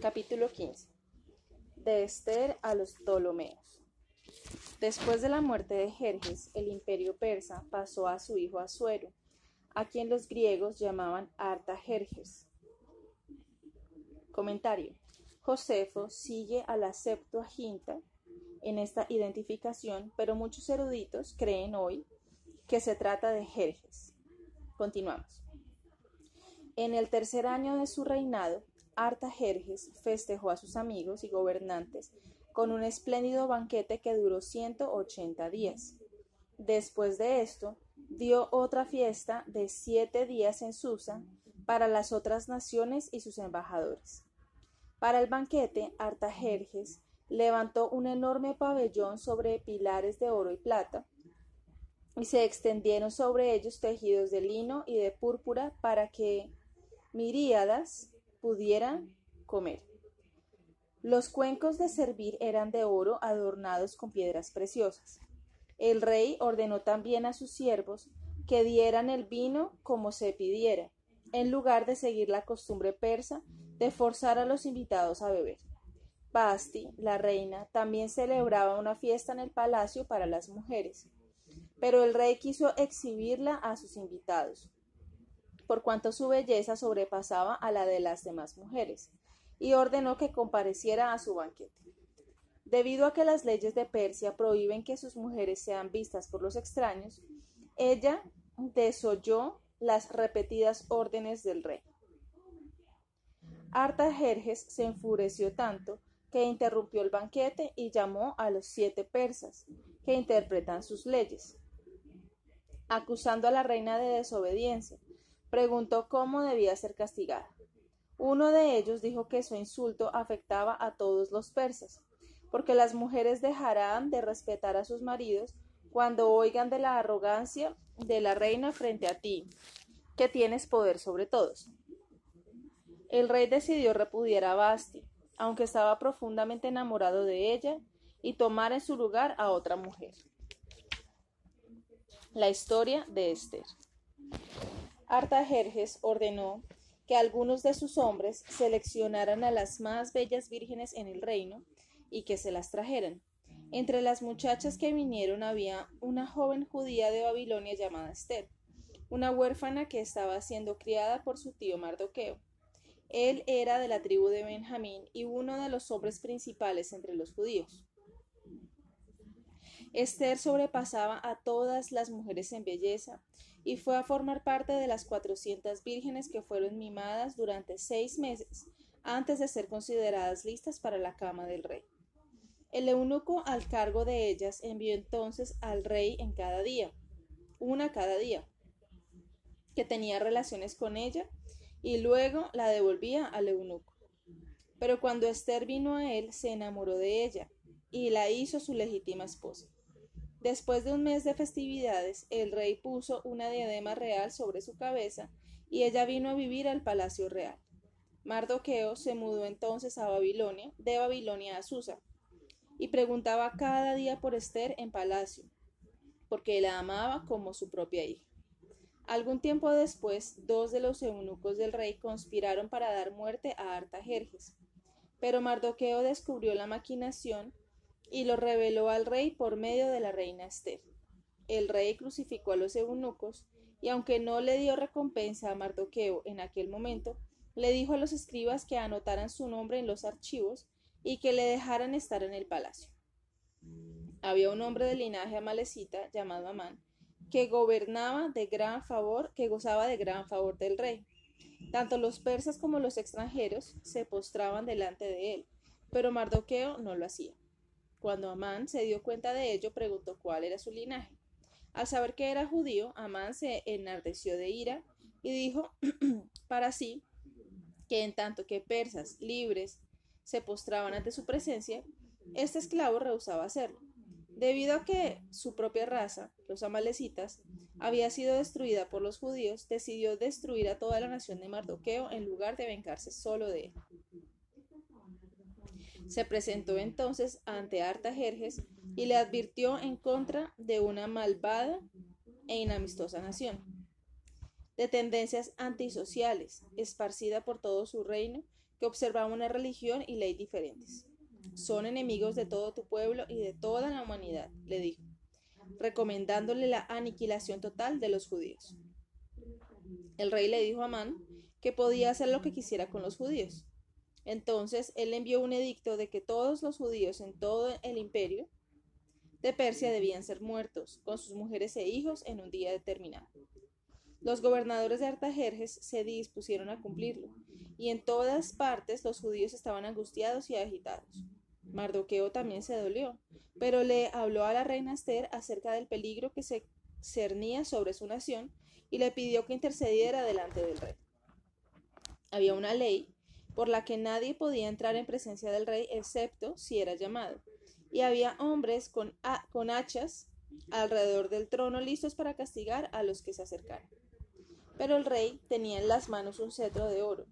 Capítulo 15. De Ester a los Ptolomeos. Después de la muerte de Jerjes, el imperio persa pasó a su hijo Asuero, a quien los griegos llamaban Artajerjes. Comentario. Josefo sigue a la Septuaginta en esta identificación, pero muchos eruditos creen hoy que se trata de Jerjes. Continuamos. En el tercer año de su reinado, Artajerjes festejó a sus amigos y gobernantes con un espléndido banquete que duró 180 días. Después de esto, dio otra fiesta de 7 días en Susa para las otras naciones y sus embajadores. Para el banquete, Artajerjes levantó un enorme pabellón sobre pilares de oro y plata, y se extendieron sobre ellos tejidos de lino y de púrpura para que miríadas pudieran comer. Los cuencos de servir eran de oro adornados con piedras preciosas. El rey ordenó también a sus siervos que dieran el vino como se pidiera, en lugar de seguir la costumbre persa de forzar a los invitados a beber. Basti, la reina, también celebraba una fiesta en el palacio para las mujeres, pero el rey quiso exhibirla a sus invitados, por cuanto su belleza sobrepasaba a la de las demás mujeres, y ordenó que compareciera a su banquete. Debido a que las leyes de Persia prohíben que sus mujeres sean vistas por los extraños, ella desoyó las repetidas órdenes del rey. Artajerjes se enfureció tanto que interrumpió el banquete y llamó a los 7 persas que interpretan sus leyes. Acusando a la reina de desobediencia, preguntó cómo debía ser castigada. Uno de ellos dijo que su insulto afectaba a todos los persas, porque las mujeres dejarán de respetar a sus maridos cuando oigan de la arrogancia de la reina frente a ti, que tienes poder sobre todos. El rey decidió repudiar a Basti, aunque estaba profundamente enamorado de ella, y tomar en su lugar a otra mujer. La historia de Ester. Artajerjes ordenó que algunos de sus hombres seleccionaran a las más bellas vírgenes en el reino y que se las trajeran. Entre las muchachas que vinieron había una joven judía de Babilonia llamada Ester, una huérfana que estaba siendo criada por su tío Mardoqueo. Él era de la tribu de Benjamín y uno de los hombres principales entre los judíos. Ester sobrepasaba a todas las mujeres en belleza y fue a formar parte de las 400 vírgenes que fueron mimadas durante 6 meses antes de ser consideradas listas para la cama del rey. El eunuco al cargo de ellas envió entonces al rey en cada día, una cada día, que tenía relaciones con ella, y luego la devolvía al eunuco. Pero cuando Ester vino a él, se enamoró de ella y la hizo su legítima esposa. Después de un mes de festividades, el rey puso una diadema real sobre su cabeza y ella vino a vivir al palacio real. Mardoqueo se mudó entonces a Babilonia, de Babilonia a Susa, y preguntaba cada día por Ester en palacio, porque la amaba como su propia hija. Algún tiempo después, 2 de los eunucos del rey conspiraron para dar muerte a Artajerjes, pero Mardoqueo descubrió la maquinación y lo reveló al rey por medio de la reina Ester. El rey crucificó a los eunucos y aunque no le dio recompensa a Mardoqueo en aquel momento, le dijo a los escribas que anotaran su nombre en los archivos y que le dejaran estar en el palacio. Había un hombre de linaje amalecita llamado Amán que gobernaba de gran favor, que gozaba de gran favor del rey. Tanto los persas como los extranjeros se postraban delante de él, pero Mardoqueo no lo hacía. Cuando Amán se dio cuenta de ello, preguntó cuál era su linaje. Al saber que era judío, Amán se enardeció de ira y dijo para sí que en tanto que persas libres se postraban ante su presencia, este esclavo rehusaba hacerlo. Debido a que su propia raza, los amalecitas, había sido destruida por los judíos, decidió destruir a toda la nación de Mardoqueo en lugar de vengarse solo de él. Se presentó entonces ante Artajerjes y le advirtió en contra de una malvada e inamistosa nación, de tendencias antisociales, esparcida por todo su reino, que observaban una religión y ley diferentes. Son enemigos de todo tu pueblo y de toda la humanidad, le dijo, recomendándole la aniquilación total de los judíos. El rey le dijo a Amán que podía hacer lo que quisiera con los judíos. Entonces él envió un edicto de que todos los judíos en todo el imperio de Persia debían ser muertos, con sus mujeres e hijos, en un día determinado. Los gobernadores de Artajerjes se dispusieron a cumplirlo, y en todas partes los judíos estaban angustiados y agitados. Mardoqueo también se dolió, pero le habló a la reina Ester acerca del peligro que se cernía sobre su nación y le pidió que intercediera delante del rey. Había una ley por la que nadie podía entrar en presencia del rey excepto si era llamado, y había hombres con hachas alrededor del trono listos para castigar a los que se acercaran. Pero el rey tenía en las manos un cetro de oro,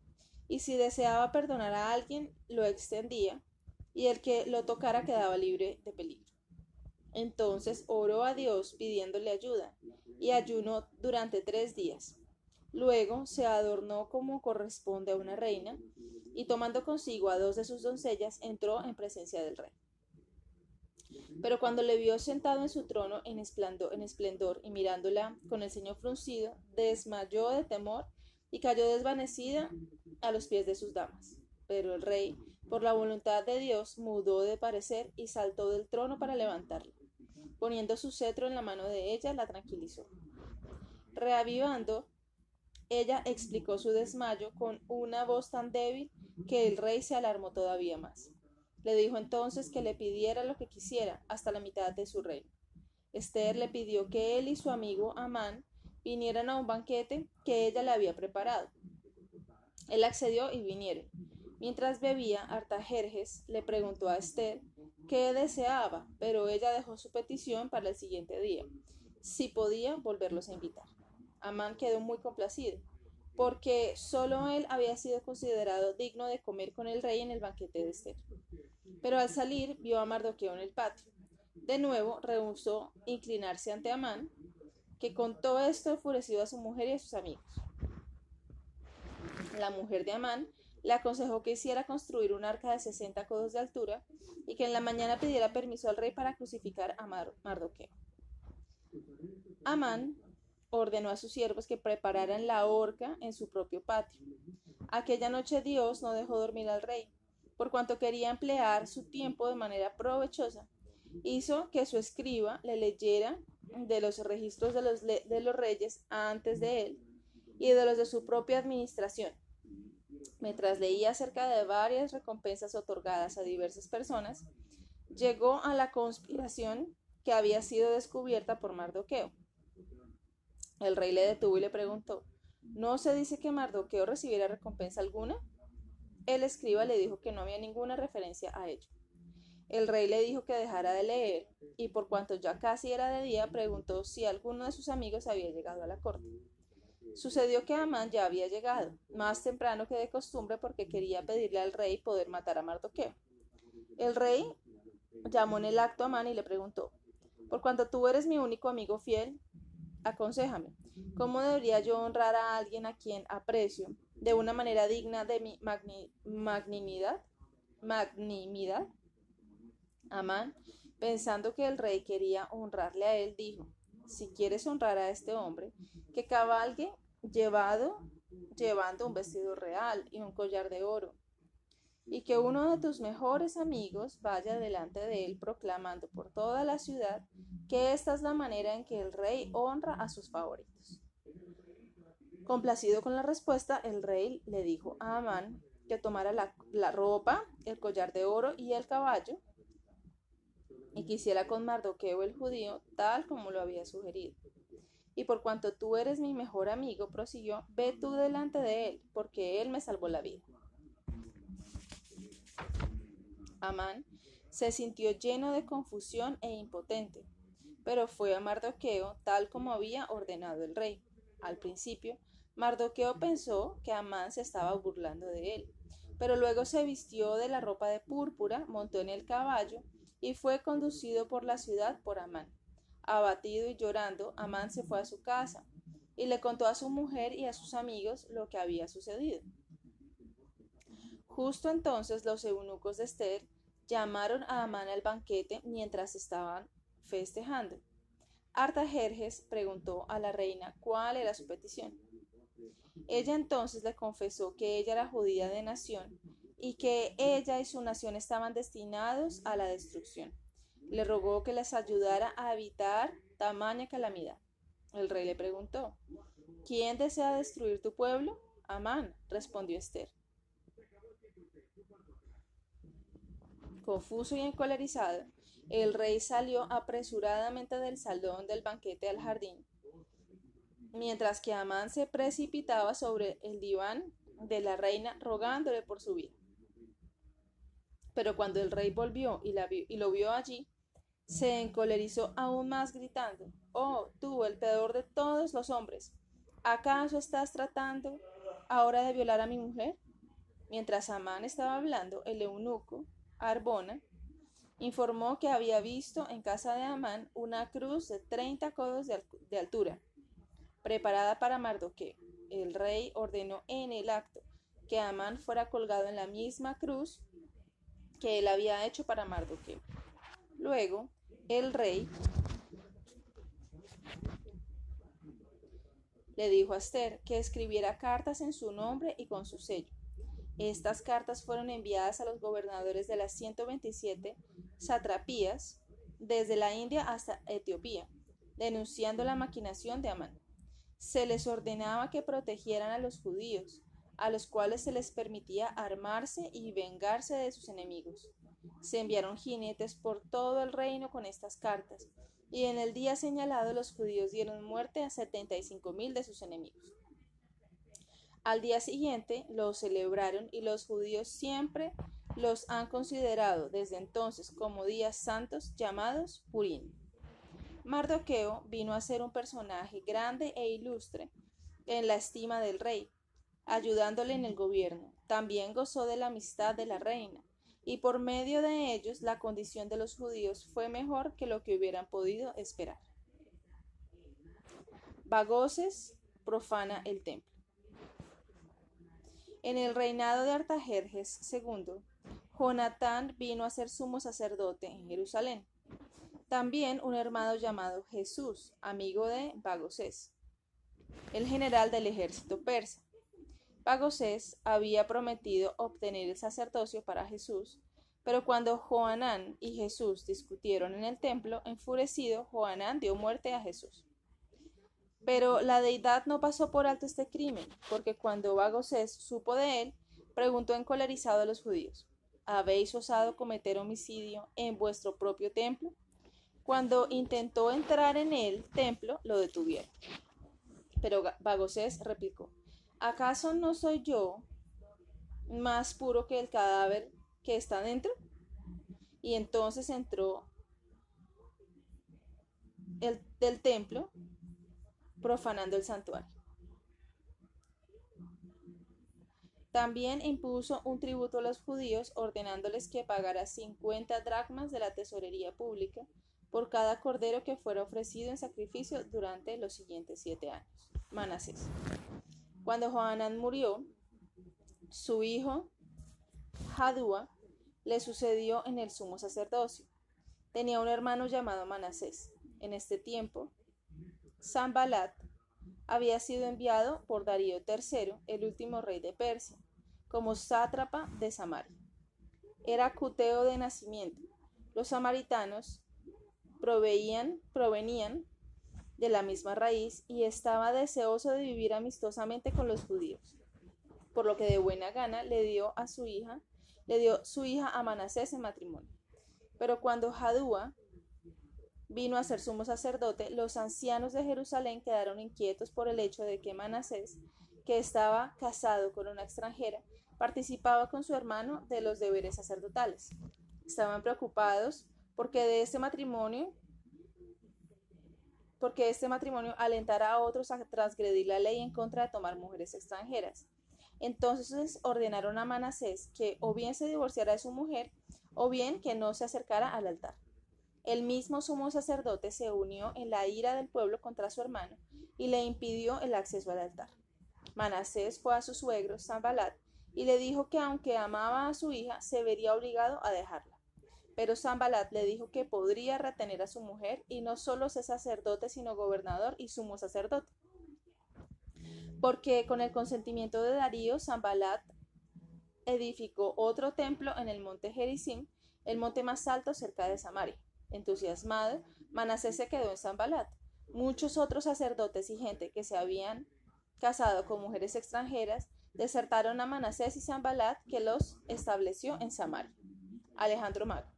y si deseaba perdonar a alguien, lo extendía, y el que lo tocara quedaba libre de peligro. Entonces oró a Dios pidiéndole ayuda, y ayunó durante 3 días. Luego se adornó como corresponde a una reina, y tomando consigo a 2 de sus doncellas, entró en presencia del rey. Pero cuando le vio sentado en su trono en esplendor y mirándola con el ceño fruncido, desmayó de temor y cayó desvanecida a los pies de sus damas. Pero el rey, por la voluntad de Dios, mudó de parecer y saltó del trono para levantarla. Poniendo su cetro en la mano de ella, la tranquilizó. Reavivando, ella explicó su desmayo con una voz tan débil que el rey se alarmó todavía más. Le dijo entonces que le pidiera lo que quisiera hasta la mitad de su reino. Ester le pidió que él y su amigo Amán vinieran a un banquete que ella le había preparado. Él accedió y vinieron. Mientras bebía, Artajerjes le preguntó a Ester qué deseaba, pero ella dejó su petición para el siguiente día, si podía volverlos a invitar. Amán quedó muy complacido, porque solo él había sido considerado digno de comer con el rey en el banquete de Ester. Pero al salir vio a Mardoqueo en el patio. De nuevo rehusó inclinarse ante Amán, que contó esto enfurecido a su mujer y a sus amigos. La mujer de Amán le aconsejó que hiciera construir un arca de 60 codos de altura y que en la mañana pidiera permiso al rey para crucificar a Mardoqueo. Amán ordenó a sus siervos que prepararan la horca en su propio patio. Aquella noche Dios no dejó dormir al rey, por cuanto quería emplear su tiempo de manera provechosa. Hizo que su escriba le leyera de los registros de los reyes antes de él y de los de su propia administración. Mientras leía acerca de varias recompensas otorgadas a diversas personas, llegó a la conspiración que había sido descubierta por Mardoqueo. El rey le detuvo y le preguntó, ¿no se dice que Mardoqueo recibiera recompensa alguna? El escriba le dijo que no había ninguna referencia a ello. El rey le dijo que dejara de leer, y por cuanto ya casi era de día, preguntó si alguno de sus amigos había llegado a la corte. Sucedió que Amán ya había llegado, más temprano que de costumbre, porque quería pedirle al rey poder matar a Mardoqueo. El rey llamó en el acto a Amán y le preguntó, por cuanto tú eres mi único amigo fiel, aconséjame, ¿cómo debería yo honrar a alguien a quien aprecio de una manera digna de mi magnanimidad? Amán, pensando que el rey quería honrarle a él, dijo, si quieres honrar a este hombre, que cabalgue llevando un vestido real y un collar de oro, y que uno de tus mejores amigos vaya delante de él proclamando por toda la ciudad que esta es la manera en que el rey honra a sus favoritos. Complacido con la respuesta, el rey le dijo a Amán que tomara la ropa, el collar de oro y el caballo, y que hiciera con Mardoqueo el judío tal como lo había sugerido. Y por cuanto tú eres mi mejor amigo, prosiguió, ve tú delante de él, porque él me salvó la vida. Amán se sintió lleno de confusión e impotente, pero fue a Mardoqueo tal como había ordenado el rey. Al principio, Mardoqueo pensó que Amán se estaba burlando de él, pero luego se vistió de la ropa de púrpura, montó en el caballo y fue conducido por la ciudad por Amán. Abatido y llorando, Amán se fue a su casa y le contó a su mujer y a sus amigos lo que había sucedido. Justo entonces los eunucos de Esther llamaron a Amán al banquete mientras estaban festejando. Artajerjes preguntó a la reina cuál era su petición. Ella entonces le confesó que ella era judía de nación y que ella y su nación estaban destinados a la destrucción. Le rogó que les ayudara a evitar tamaña calamidad. El rey le preguntó: ¿Quién desea destruir tu pueblo? Amán, respondió Esther. Confuso y encolerizado, el rey salió apresuradamente del salón del banquete al jardín, mientras que Amán se precipitaba sobre el diván de la reina rogándole por su vida. Pero cuando el rey volvió y lo vio allí, se encolerizó aún más gritando: «Oh, tú, el peor de todos los hombres, ¿acaso estás tratando ahora de violar a mi mujer?». Mientras Amán estaba hablando, el eunuco Arbona informó que había visto en casa de Amán una cruz de 30 codos de altura, preparada para Mardoqueo. El rey ordenó en el acto que Amán fuera colgado en la misma cruz que él había hecho para Mardoqueo. Luego, el rey le dijo a Esther que escribiera cartas en su nombre y con su sello. Estas cartas fueron enviadas a los gobernadores de las 127 satrapías, desde la India hasta Etiopía, denunciando la maquinación de Amán. Se les ordenaba que protegieran a los judíos, a los cuales se les permitía armarse y vengarse de sus enemigos. Se enviaron jinetes por todo el reino con estas cartas, y en el día señalado los judíos dieron muerte a 75,000 de sus enemigos. Al día siguiente lo celebraron y los judíos siempre los han considerado desde entonces como días santos llamados Purim. Mardoqueo vino a ser un personaje grande e ilustre en la estima del rey, ayudándole en el gobierno. También gozó de la amistad de la reina, y por medio de ellos la condición de los judíos fue mejor que lo que hubieran podido esperar. Bagoses profana el templo. En el reinado de Artajerjes II, Jonatán vino a ser sumo sacerdote en Jerusalén. También un hermano llamado Jesús, amigo de Bagoses, el general del ejército persa. Bagoses había prometido obtener el sacerdocio para Jesús, pero cuando Johanán y Jesús discutieron en el templo, enfurecido, Johanán dio muerte a Jesús. Pero la deidad no pasó por alto este crimen, porque cuando Bagoses supo de él, preguntó encolerizado a los judíos: ¿habéis osado cometer homicidio en vuestro propio templo? Cuando intentó entrar en el templo, lo detuvieron. Pero Bagoses replicó: ¿acaso no soy yo más puro que el cadáver que está dentro? Y entonces entró del templo, profanando el santuario. También impuso un tributo a los judíos, ordenándoles que pagara 50 dracmas de la tesorería pública por cada cordero que fuera ofrecido en sacrificio durante los siguientes 7 años. Manasés. Cuando Johanán murió, su hijo Jadúa le sucedió en el sumo sacerdocio. Tenía un hermano llamado Manasés. En este tiempo, Sanbalat había sido enviado por Darío III, el último rey de Persia, como sátrapa de Samaria. Era cuteo de nacimiento. Los samaritanos provenían de la misma raíz y estaba deseoso de vivir amistosamente con los judíos, por lo que de buena gana le dio su hija a Manasés en matrimonio. Pero cuando Jadúa vino a ser sumo sacerdote, los ancianos de Jerusalén quedaron inquietos por el hecho de que Manasés, que estaba casado con una extranjera, participaba con su hermano de los deberes sacerdotales. Estaban preocupados porque este matrimonio alentara a otros a transgredir la ley en contra de tomar mujeres extranjeras. Entonces ordenaron a Manasés que o bien se divorciara de su mujer o bien que no se acercara al altar. El mismo sumo sacerdote se unió en la ira del pueblo contra su hermano y le impidió el acceso al altar. Manasés fue a su suegro Sanbalat y le dijo que aunque amaba a su hija, se vería obligado a dejarla. Pero Sanbalat le dijo que podría retener a su mujer y no solo ser sacerdote, sino gobernador y sumo sacerdote. Porque con el consentimiento de Darío, Sanbalat edificó otro templo en el monte Gerizim, el monte más alto cerca de Samaria. Entusiasmado, Manasés se quedó en Sanbalat. Muchos otros sacerdotes y gente que se habían casado con mujeres extranjeras desertaron a Manasés y Sanbalat, que los estableció en Samaria. Alejandro Magno.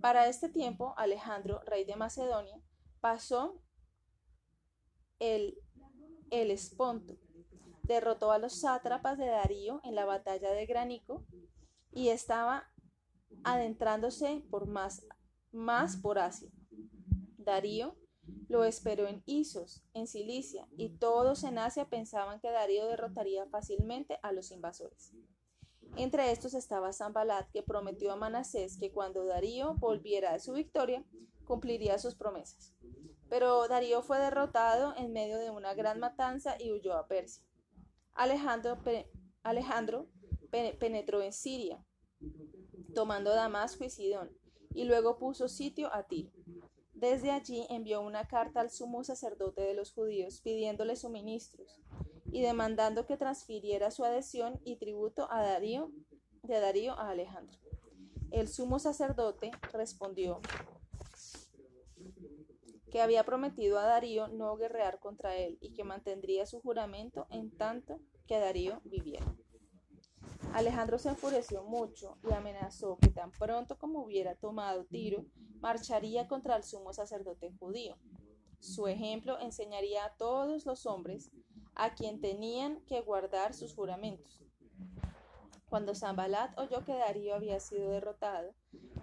Para este tiempo, Alejandro, rey de Macedonia, pasó el Helesponto, derrotó a los sátrapas de Darío en la batalla de Graníco y estaba adentrándose más por Asia. Darío lo esperó en Isos, en Cilicia, y todos en Asia pensaban que Darío derrotaría fácilmente a los invasores. Entre estos estaba Sanbalat, que prometió a Manasés que cuando Darío volviera de su victoria, cumpliría sus promesas. Pero Darío fue derrotado en medio de una gran matanza y huyó a Persia. Alejandro penetró en Siria, tomando Damasco y Sidón, y luego puso sitio a Tiro. Desde allí envió una carta al sumo sacerdote de los judíos pidiéndole suministros y demandando que transfiriera su adhesión y tributo de Darío a Alejandro. El sumo sacerdote respondió que había prometido a Darío no guerrear contra él y que mantendría su juramento en tanto que Darío viviera. Alejandro se enfureció mucho y amenazó que tan pronto como hubiera tomado Tiro, marcharía contra el sumo sacerdote judío. Su ejemplo enseñaría a todos los hombres a quien tenían que guardar sus juramentos. Cuando Sanbalat oyó que Darío había sido derrotado,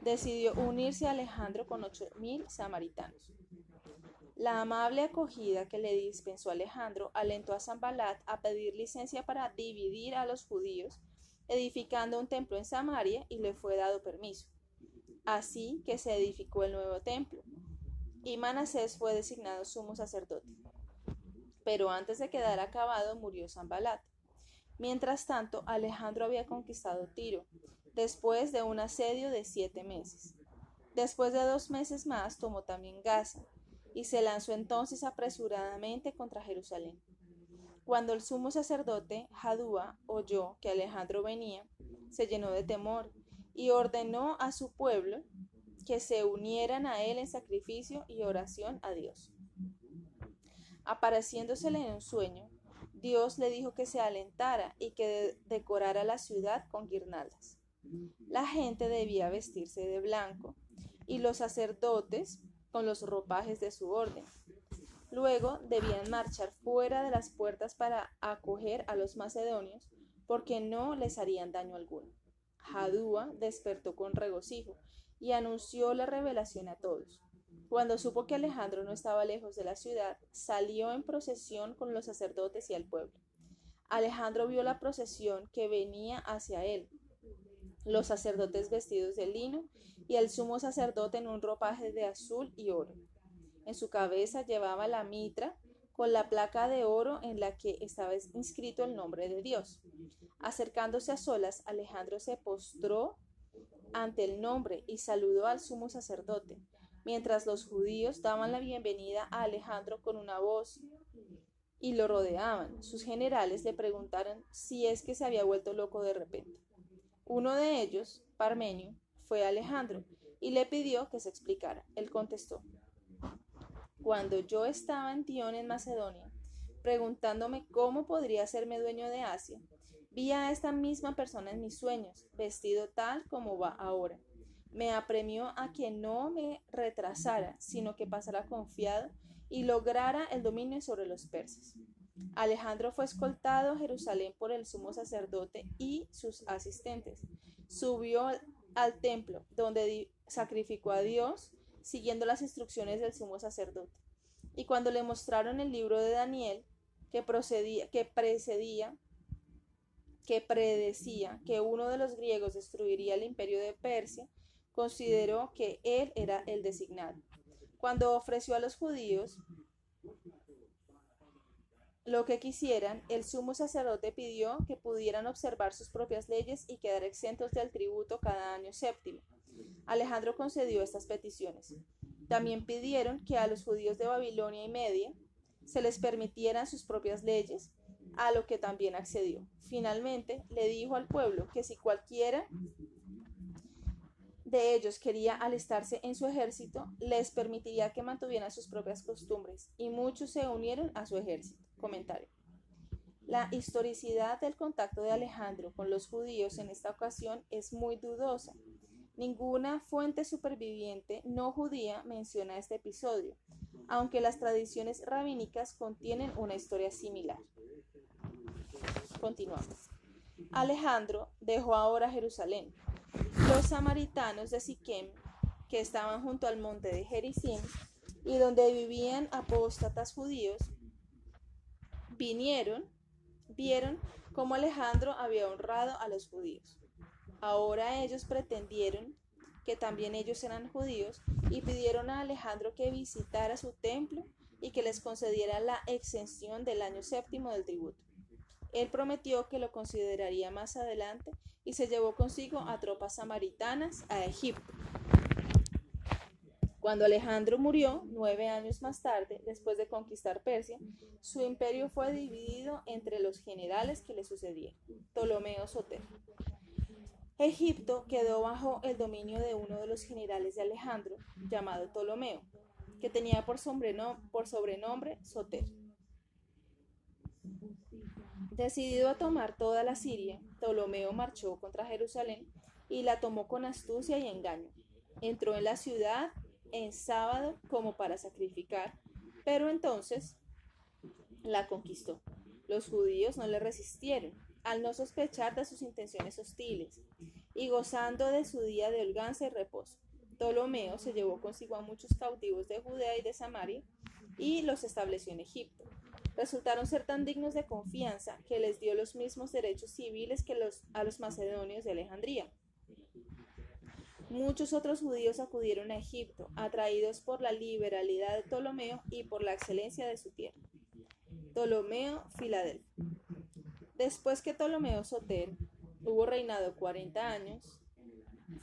decidió unirse a Alejandro con 8.000 samaritanos. La amable acogida que le dispensó Alejandro alentó a Sanbalat a pedir licencia para dividir a los judíos, edificando un templo en Samaria, y le fue dado permiso. Así que se edificó el nuevo templo, y Manasés fue designado sumo sacerdote. Pero antes de quedar acabado murió Sanbalat. Mientras tanto, Alejandro había conquistado Tiro, después de un asedio de 7 meses. Después de 2 meses más tomó también Gaza, y se lanzó entonces apresuradamente contra Jerusalén. Cuando el sumo sacerdote Jadúa oyó que Alejandro venía, se llenó de temor y ordenó a su pueblo que se unieran a él en sacrificio y oración a Dios. Apareciéndosele en un sueño, Dios le dijo que se alentara y que decorara la ciudad con guirnaldas. La gente debía vestirse de blanco y los sacerdotes con los ropajes de su orden. Luego debían marchar fuera de las puertas para acoger a los macedonios, porque no les harían daño alguno. Jadúa despertó con regocijo y anunció la revelación a todos. Cuando supo que Alejandro no estaba lejos de la ciudad, salió en procesión con los sacerdotes y el pueblo. Alejandro vio la procesión que venía hacia él, los sacerdotes vestidos de lino y el sumo sacerdote en un ropaje de azul y oro. En su cabeza llevaba la mitra con la placa de oro en la que estaba inscrito el nombre de Dios. Acercándose a solas, Alejandro se postró ante el nombre y saludó al sumo sacerdote, mientras los judíos daban la bienvenida a Alejandro con una voz y lo rodeaban. Sus generales le preguntaron si es que se había vuelto loco de repente. Uno de ellos, Parmenio, fue a Alejandro y le pidió que se explicara. Él contestó: cuando yo estaba en Tión, en Macedonia, preguntándome cómo podría hacerme dueño de Asia, vi a esta misma persona en mis sueños, vestido tal como va ahora. Me apremió a que no me retrasara, sino que pasara confiado y lograra el dominio sobre los persas. Alejandro fue escoltado a Jerusalén por el sumo sacerdote y sus asistentes. Subió al templo, donde sacrificó a Dios, siguiendo las instrucciones del sumo sacerdote. Y cuando le mostraron el libro de Daniel, que predecía que uno de los griegos destruiría el imperio de Persia, consideró que él era el designado. Cuando ofreció a los judíos lo que quisieran, el sumo sacerdote pidió que pudieran observar sus propias leyes y quedar exentos del tributo cada año séptimo. Alejandro concedió estas peticiones. También pidieron que a los judíos de Babilonia y Media se les permitieran sus propias leyes, a lo que también accedió. Finalmente, le dijo al pueblo que si cualquiera de ellos quería alistarse en su ejército, les permitiría que mantuvieran sus propias costumbres, y muchos se unieron a su ejército. Comentario. La historicidad del contacto de Alejandro con los judíos en esta ocasión es muy dudosa. Ninguna fuente superviviente no judía menciona este episodio, aunque las tradiciones rabínicas contienen una historia similar. Continuamos. Alejandro dejó ahora Jerusalén. Los samaritanos de Siquem, que estaban junto al monte de Gerizim y donde vivían apóstatas judíos, vieron cómo Alejandro había honrado a los judíos. Ahora ellos pretendieron que también ellos eran judíos y pidieron a Alejandro que visitara su templo y que les concediera la exención del año séptimo del tributo. Él prometió que lo consideraría más adelante y se llevó consigo a tropas samaritanas a Egipto. Cuando Alejandro murió, 9 años más tarde, después de conquistar Persia, su imperio fue dividido entre los generales que le sucedieron. Ptolomeo Soter. Egipto quedó bajo el dominio de uno de los generales de Alejandro, llamado Ptolomeo, que tenía por sobrenombre Soter. Decidido a tomar toda la Siria, Ptolomeo marchó contra Jerusalén y la tomó con astucia y engaño. Entró en la ciudad en sábado como para sacrificar, pero entonces la conquistó. Los judíos no le resistieron, al no sospechar de sus intenciones hostiles, y gozando de su día de holganza y reposo. Ptolomeo se llevó consigo a muchos cautivos de Judea y de Samaria y los estableció en Egipto. Resultaron ser tan dignos de confianza que les dio los mismos derechos civiles que a los macedonios de Alejandría. Muchos otros judíos acudieron a Egipto, atraídos por la liberalidad de Ptolomeo y por la excelencia de su tierra. Ptolomeo Filadelfo. Después que Ptolomeo Soter hubo reinado 40 años,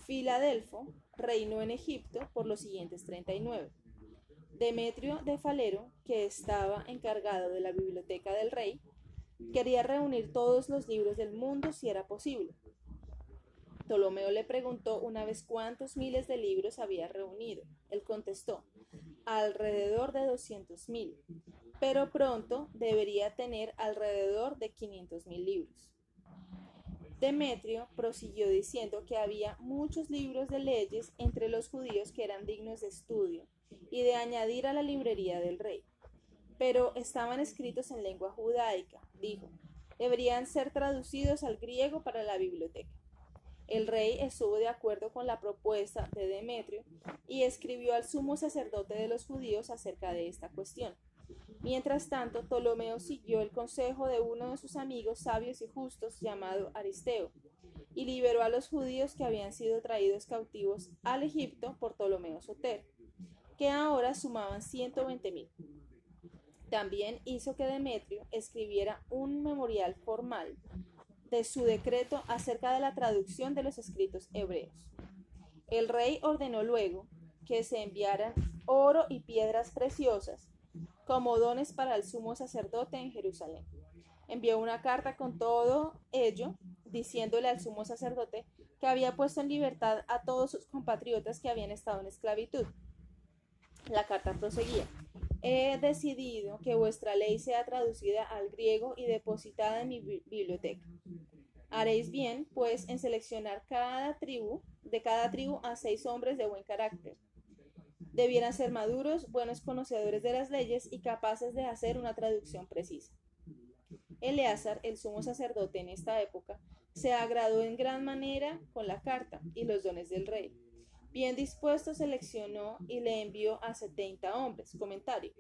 Filadelfo reinó en Egipto por los siguientes 39. Demetrio de Falero, que estaba encargado de la biblioteca del rey, quería reunir todos los libros del mundo si era posible. Ptolomeo le preguntó una vez cuántos miles de libros había reunido. Él contestó, alrededor de 200.000, pero pronto debería tener alrededor de 500.000 libros. Demetrio prosiguió diciendo que había muchos libros de leyes entre los judíos que eran dignos de estudio y de añadir a la librería del rey, pero estaban escritos en lengua judaica, dijo, deberían ser traducidos al griego para la biblioteca. El rey estuvo de acuerdo con la propuesta de Demetrio y escribió al sumo sacerdote de los judíos acerca de esta cuestión. Mientras tanto, Ptolomeo siguió el consejo de uno de sus amigos sabios y justos llamado Aristeo y liberó a los judíos que habían sido traídos cautivos al Egipto por Ptolomeo Soter, que ahora sumaban 120.000. También hizo que Demetrio escribiera un memorial formal de su decreto acerca de la traducción de los escritos hebreos. El rey ordenó luego que se enviaran oro y piedras preciosas como dones para el sumo sacerdote en Jerusalén. Envió una carta con todo ello, diciéndole al sumo sacerdote que había puesto en libertad a todos sus compatriotas que habían estado en esclavitud. La carta proseguía: he decidido que vuestra ley sea traducida al griego y depositada en mi biblioteca. Haréis bien, pues, en seleccionar de cada tribu a 6 hombres de buen carácter. Debieran ser maduros, buenos conocedores de las leyes y capaces de hacer una traducción precisa. Eleazar, el sumo sacerdote en esta época, se agradó en gran manera con la carta y los dones del rey. Bien dispuesto, seleccionó y le envió a 70 hombres. Comentario.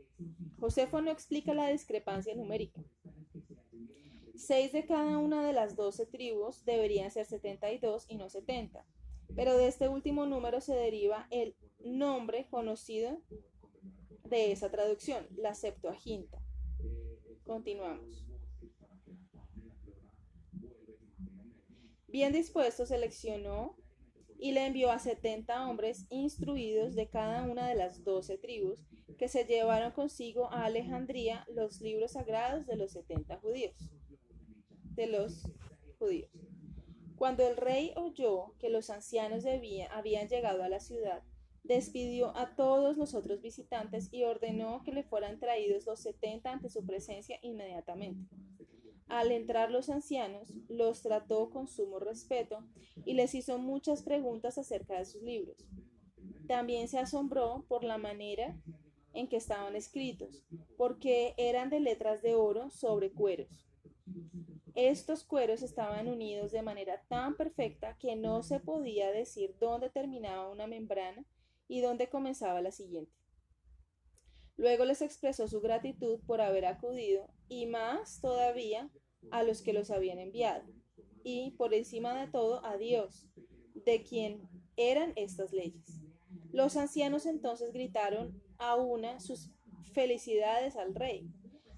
Josefo no explica la discrepancia numérica. 6 de cada una de las 12 tribus deberían ser 72 y no 70, pero de este último número se deriva el nombre conocido de esa traducción, la Septuaginta. Continuamos. Bien dispuesto, seleccionó y le envió a 70 hombres instruidos de cada una de las 12 tribus, que se llevaron consigo a Alejandría los libros sagrados de los 70 judíos. Cuando el rey oyó que los ancianos habían llegado a la ciudad, despidió a todos los otros visitantes y ordenó que le fueran traídos los 70 ante su presencia inmediatamente. Al entrar los ancianos, los trató con sumo respeto y les hizo muchas preguntas acerca de sus libros. También se asombró por la manera en que estaban escritos, porque eran de letras de oro sobre cueros. Estos cueros estaban unidos de manera tan perfecta que no se podía decir dónde terminaba una membrana y dónde comenzaba la siguiente. Luego les expresó su gratitud por haber acudido y más todavía a los que los habían enviado, y por encima de todo a Dios, de quien eran estas leyes. Los ancianos entonces gritaron a una sus felicidades al rey,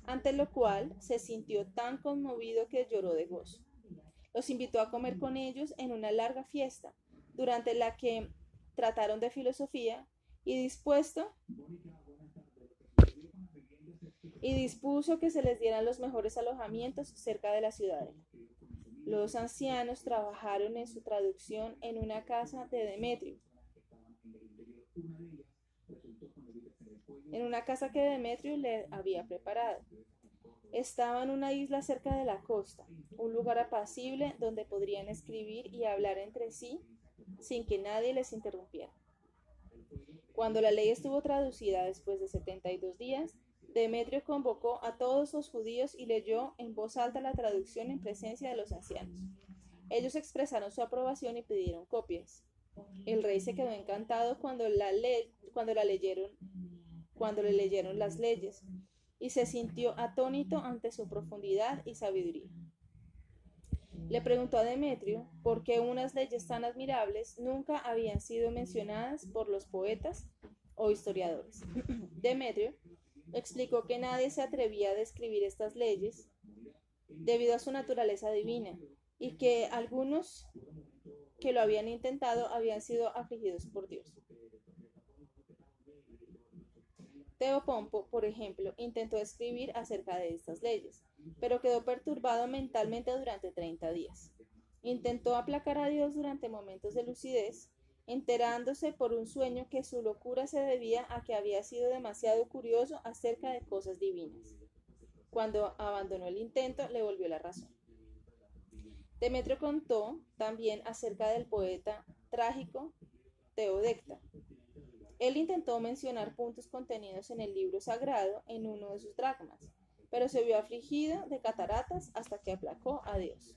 ante lo cual se sintió tan conmovido que lloró de gozo. Los invitó a comer con ellos en una larga fiesta, durante la que trataron de filosofía y dispuso que se les dieran los mejores alojamientos cerca de la ciudadela. Los ancianos trabajaron en su traducción en una casa de Demetrio, en una casa que Demetrio le había preparado. Estaba en una isla cerca de la costa, un lugar apacible donde podrían escribir y hablar entre sí sin que nadie les interrumpiera. Cuando la ley estuvo traducida después de 72 días, Demetrio convocó a todos los judíos y leyó en voz alta la traducción en presencia de los ancianos. Ellos expresaron su aprobación y pidieron copias. El rey se quedó encantado cuando le leyeron las leyes, y se sintió atónito ante su profundidad y sabiduría. Le preguntó a Demetrio por qué unas leyes tan admirables nunca habían sido mencionadas por los poetas o historiadores. Demetrio explicó que nadie se atrevía a describir estas leyes debido a su naturaleza divina, y que algunos que lo habían intentado habían sido afligidos por Dios. Teopompo, por ejemplo, intentó escribir acerca de estas leyes, pero quedó perturbado mentalmente durante 30 días. Intentó aplacar a Dios durante momentos de lucidez, enterándose por un sueño que su locura se debía a que había sido demasiado curioso acerca de cosas divinas. Cuando abandonó el intento, le volvió la razón. Demetrio contó también acerca del poeta trágico Teodecta. Él intentó mencionar puntos contenidos en el libro sagrado en uno de sus dracmas, pero se vio afligido de cataratas hasta que aplacó a Dios.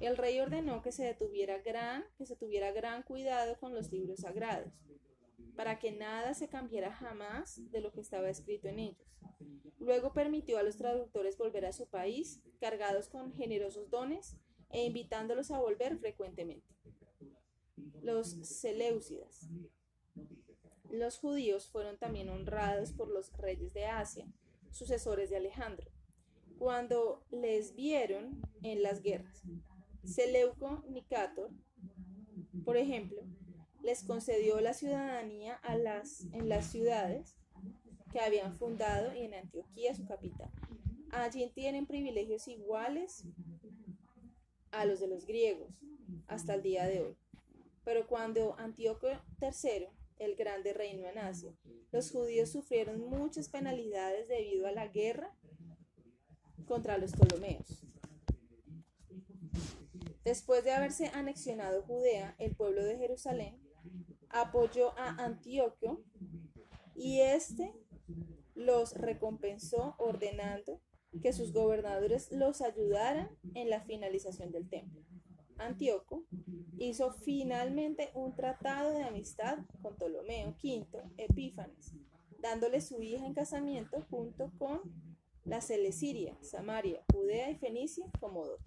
El rey ordenó que se tuviera gran cuidado con los libros sagrados, para que nada se cambiara jamás de lo que estaba escrito en ellos. Luego permitió a los traductores volver a su país, cargados con generosos dones, e invitándolos a volver frecuentemente. Los Seleucidas. Los judíos fueron también honrados por los reyes de Asia, sucesores de Alejandro, cuando les vieron en las guerras. Seleuco Nicátor, por ejemplo, les concedió la ciudadanía en las ciudades que habían fundado y en Antioquía, su capital. Allí tienen privilegios iguales a los de los griegos hasta el día de hoy. Pero cuando Antíoco III, el grande, reinó en Asia, los judíos sufrieron muchas penalidades debido a la guerra contra los Ptolomeos. Después de haberse anexionado Judea, el pueblo de Jerusalén apoyó a Antíoco y éste los recompensó ordenando que sus gobernadores los ayudaran en la finalización del templo. Antíoco hizo finalmente un tratado de amistad con Ptolomeo V Epífanes, dándole su hija en casamiento junto con la Celesiria, Samaria, Judea y Fenicia como dote.